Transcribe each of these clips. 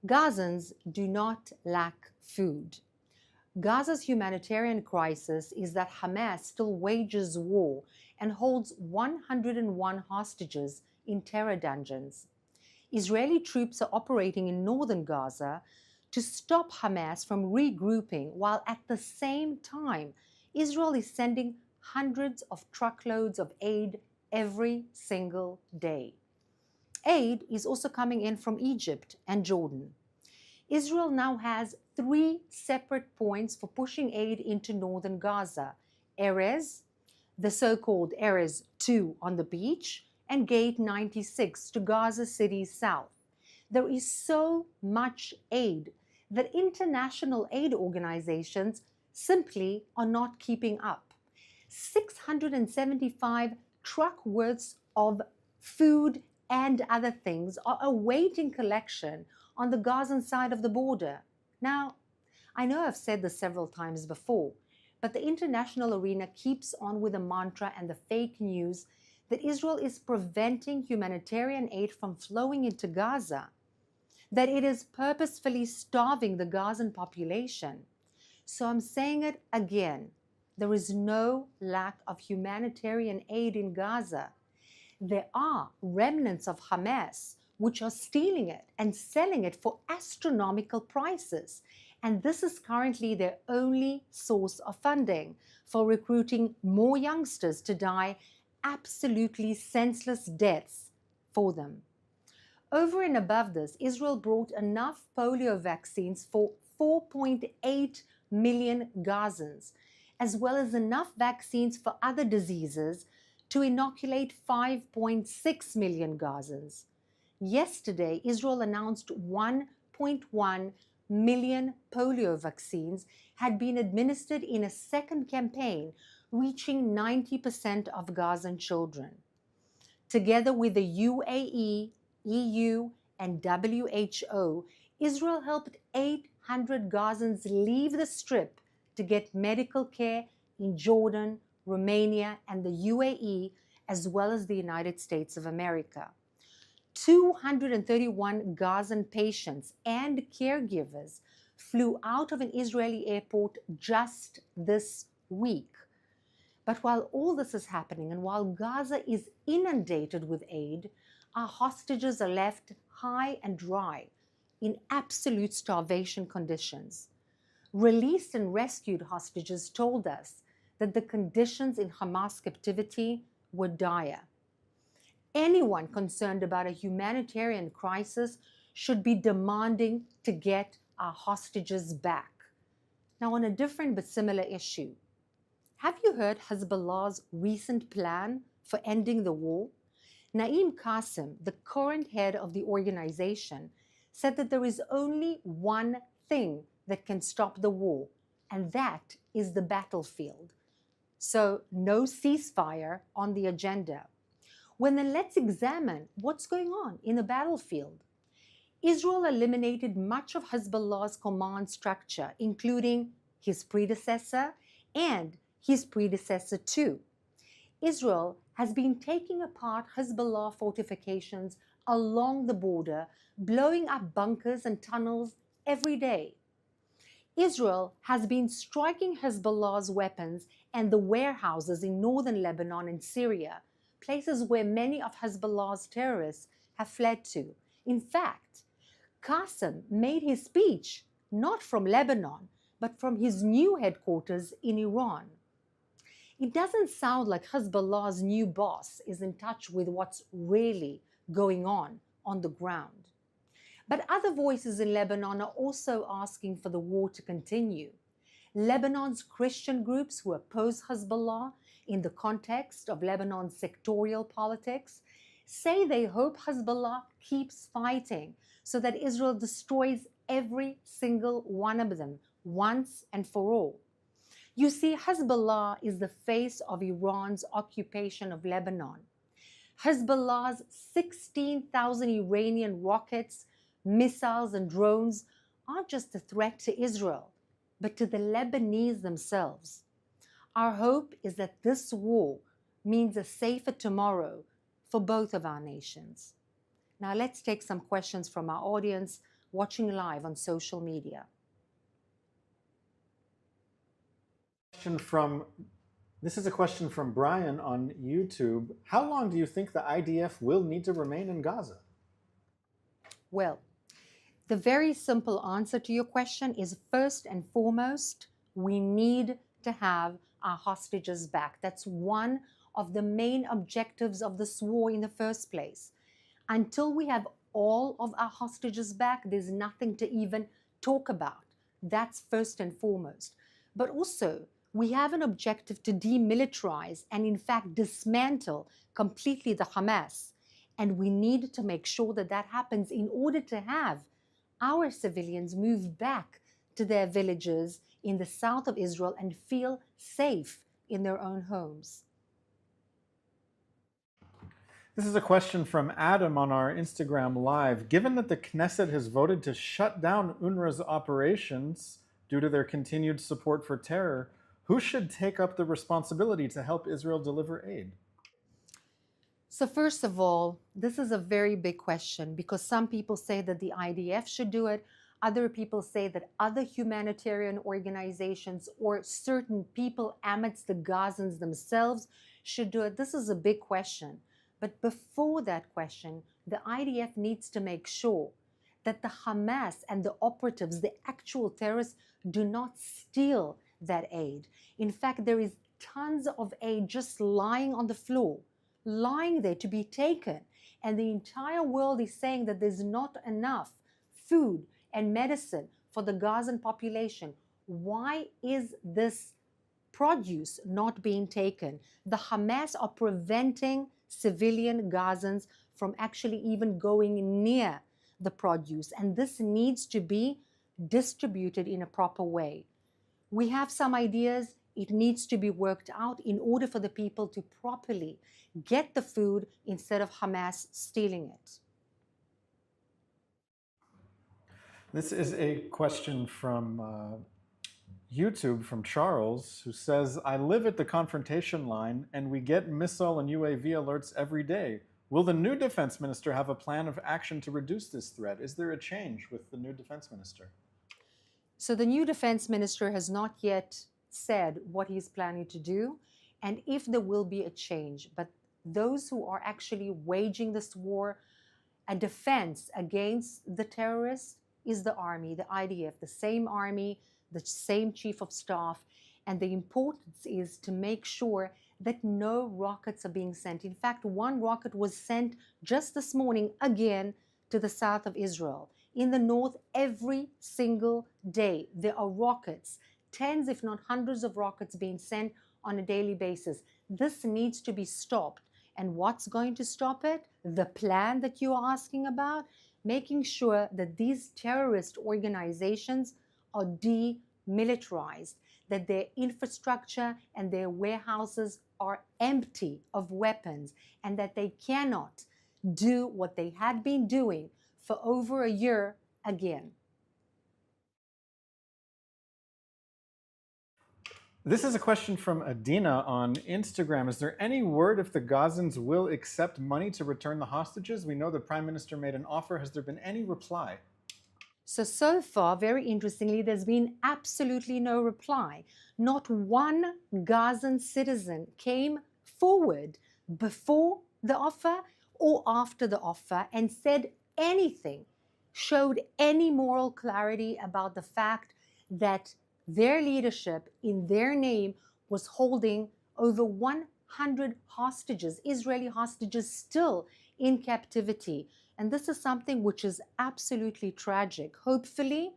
Gazans do not lack food. Gaza's humanitarian crisis is that Hamas still wages war and holds 101 hostages in terror dungeons. Israeli troops are operating in northern Gaza to stop Hamas from regrouping, while at the same time, Israel is sending hundreds of truckloads of aid every single day. Aid is also coming in from Egypt and Jordan. Israel now has 3 separate points for pushing aid into northern Gaza: Erez, the so-called Erez 2 on the beach, and Gate 96 to Gaza City's south. There is so much aid that international aid organizations simply are not keeping up. 675 truck worths of food and other things are awaiting collection on the Gazan side of the border. Now, I know I've said this several times before, but the international arena keeps on with the mantra and the fake news that Israel is preventing humanitarian aid from flowing into Gaza, that it is purposefully starving the Gazan population. So I'm saying it again. There is no lack of humanitarian aid in Gaza. There are remnants of Hamas which are stealing it and selling it for astronomical prices. And this is currently their only source of funding for recruiting more youngsters to die absolutely senseless deaths for them. Over and above this, Israel brought enough polio vaccines for 4.8 million Gazans, as well as enough vaccines for other diseases to inoculate 5.6 million Gazans. Yesterday, Israel announced 1.1 million polio vaccines had been administered in a second campaign, reaching 90% of Gazan children. Together with the UAE, EU, and WHO, Israel helped 800 Gazans leave the Strip to get medical care in Jordan, Romania, and the UAE, as well as the United States of America. 231 Gazan patients and caregivers flew out of an Israeli airport just this week. But while all this is happening and while Gaza is inundated with aid, our hostages are left high and dry in absolute starvation conditions. Released and rescued hostages told us that the conditions in Hamas captivity were dire. Anyone concerned about a humanitarian crisis should be demanding to get our hostages back. Now, on a different but similar issue, have you heard Hezbollah's recent plan for ending the war? Naim Qassem, the current head of the organization, said that there is only one thing that can stop the war, and that is the battlefield. So, no ceasefire on the agenda. Well, then let's examine what's going on in the battlefield. Israel eliminated much of Hezbollah's command structure, including his predecessor and his predecessor too. Israel has been taking apart Hezbollah fortifications along the border, blowing up bunkers and tunnels every day. Israel has been striking Hezbollah's weapons and the warehouses in northern Lebanon and Syria, places where many of Hezbollah's terrorists have fled to. In fact, Qassem made his speech not from Lebanon, but from his new headquarters in Iran. It doesn't sound like Hezbollah's new boss is in touch with what's really going on the ground. But other voices in Lebanon are also asking for the war to continue. Lebanon's Christian groups who oppose Hezbollah in the context of Lebanon's sectorial politics say they hope Hezbollah keeps fighting so that Israel destroys every single one of them once and for all. You see, Hezbollah is the face of Iran's occupation of Lebanon. Hezbollah's 16,000 Iranian rockets, missiles, and drones aren't just a threat to Israel, but to the Lebanese themselves. Our hope is that this war means a safer tomorrow for both of our nations. Now let's take some questions from our audience. watching live on social media. This is a question from Brian on YouTube. How long do you think the IDF will need to remain in Gaza? Well, the very simple answer to your question is, first and foremost, we need to have our hostages back. That's one of the main objectives of this war in the first place. Until we have all of our hostages back, there's nothing to even talk about. That's first and foremost. But also, we have an objective to demilitarize and, in fact, dismantle completely the Hamas. And we need to make sure that that happens in order to have our civilians move back to their villages in the south of Israel and feel safe in their own homes. This is a question from Adam on our Instagram Live. Given that the Knesset has voted to shut down UNRWA's operations due to their continued support for terror, who should take up the responsibility to help Israel deliver aid? So first of all, this is a very big question because some people say that the IDF should do it. Other people say that other humanitarian organizations or certain people amidst the Gazans themselves should do it. This is a big question. But before that question, the IDF needs to make sure that the Hamas and the operatives, the actual terrorists, do not steal that aid. In fact, there is tons of aid just lying on the floor, lying there to be taken. And the entire world is saying that there's not enough food and medicine for the Gazan population. Why is this produce not being taken? The Hamas are preventing civilian Gazans from actually even going near the produce, and this needs to be distributed in a proper way. We have some ideas. It needs to be worked out in order for the people to properly get the food instead of Hamas stealing it. This is a question from YouTube from Charles, who says, I live at the confrontation line and we get missile and UAV alerts every day. Will the new defense minister have a plan of action to reduce this threat? Is there a change with the new defense minister? So the new defense minister has not yet said what he's planning to do and if there will be a change. But those who are actually waging this war, a defense against the terrorists, is the army, the IDF, the same army, the same chief of staff. And the importance is to make sure that no rockets are being sent. In fact, one rocket was sent just this morning again to the south of Israel. In the north, every single day, there are rockets, tens if not hundreds of rockets being sent on a daily basis. This needs to be stopped. And what's going to stop it? The plan that you are asking about, making sure that these terrorist organizations are demilitarized, that their infrastructure and their warehouses are empty of weapons, and that they cannot do what they had been doing for over a year again. This is a question from Adina on Instagram. Is there any word if the Gazans will accept money to return the hostages? We know the Prime Minister made an offer. Has there been any reply? So far, very interestingly, there's been absolutely no reply. Not one Gazan citizen came forward before the offer or after the offer and said anything, showed any moral clarity about the fact that their leadership in their name was holding over 100 hostages, Israeli hostages still in captivity. And this is something which is absolutely tragic. Hopefully,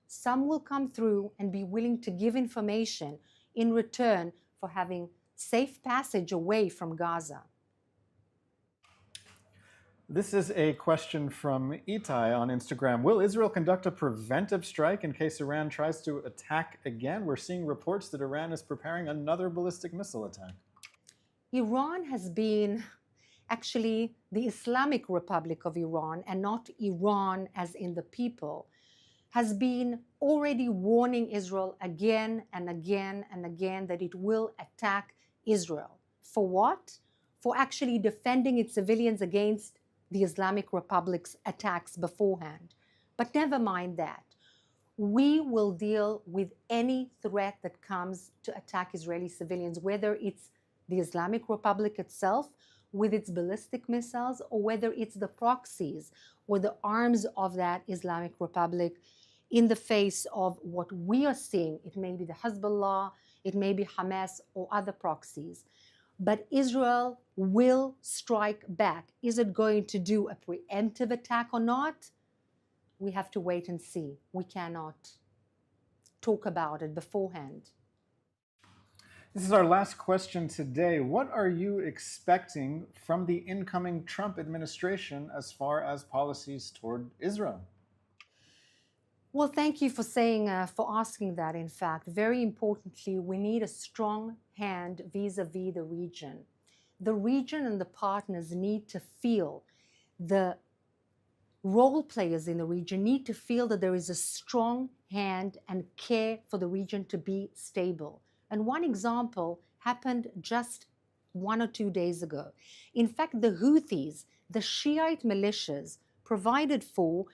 some will come through and be willing to give information in return for having safe passage away from Gaza. This is a question from Itai on Instagram. Will Israel conduct a preventive strike in case Iran tries to attack again? We're seeing reports that Iran is preparing another ballistic missile attack. Iran has been actually the Islamic Republic of Iran, and not Iran as in the people, has been already warning Israel again and again and again that it will attack Israel. For what? For actually defending its civilians against the Islamic Republic's attacks beforehand. But never mind that. We will deal with any threat that comes to attack Israeli civilians, whether it's the Islamic Republic itself with its ballistic missiles, or whether it's the proxies or the arms of that Islamic Republic in the face of what we are seeing. It may be the Hezbollah, it may be Hamas or other proxies. But Israel will strike back. Is it going to do a preemptive attack or not? We have to wait and see. We cannot talk about it beforehand. This is our last question today. What are you expecting from the incoming Trump administration as far as policies toward Israel? Well, thank you for asking that. In fact, very importantly, we need a strong hand vis-a-vis the region. The region and the partners need to feel, the role players in the region need to feel that there is a strong hand and care for the region to be stable. And one example happened just 1 or 2 days ago. In fact, the Houthis, the Shiite militias provided for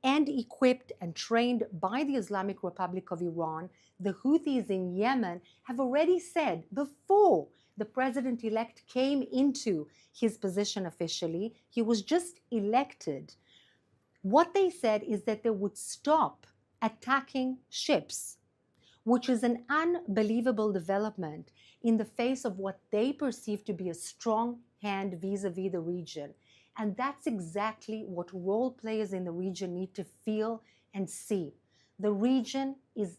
and equipped and trained by the Islamic Republic of Iran, the Houthis in Yemen have already said, before the president-elect came into his position officially, he was just elected, what they said is that they would stop attacking ships, which is an unbelievable development in the face of what they perceive to be a strong hand vis-a-vis the region. And that's exactly what role players in the region need to feel and see. The region is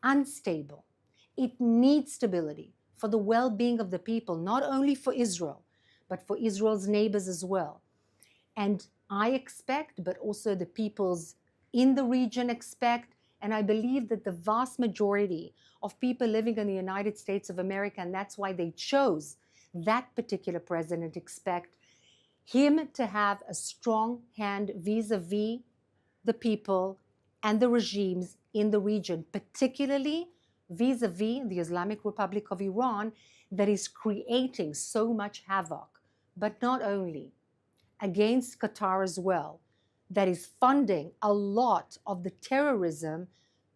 unstable. It needs stability for the well-being of the people, not only for Israel, but for Israel's neighbors as well. And I expect, but also the peoples in the region expect, and I believe that the vast majority of people living in the United States of America, and that's why they chose that particular president, expect him to have a strong hand vis-a-vis the people and the regimes in the region, particularly vis-a-vis the Islamic Republic of Iran that is creating so much havoc, but not only against Qatar as well, that is funding a lot of the terrorism,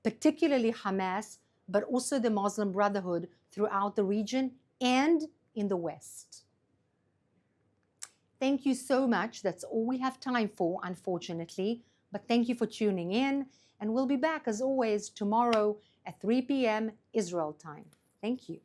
particularly Hamas, but also the Muslim Brotherhood throughout the region and in the West. Thank you so much. That's all we have time for, unfortunately. But thank you for tuning in. And we'll be back, as always, tomorrow at 3 p.m. Israel time. Thank you.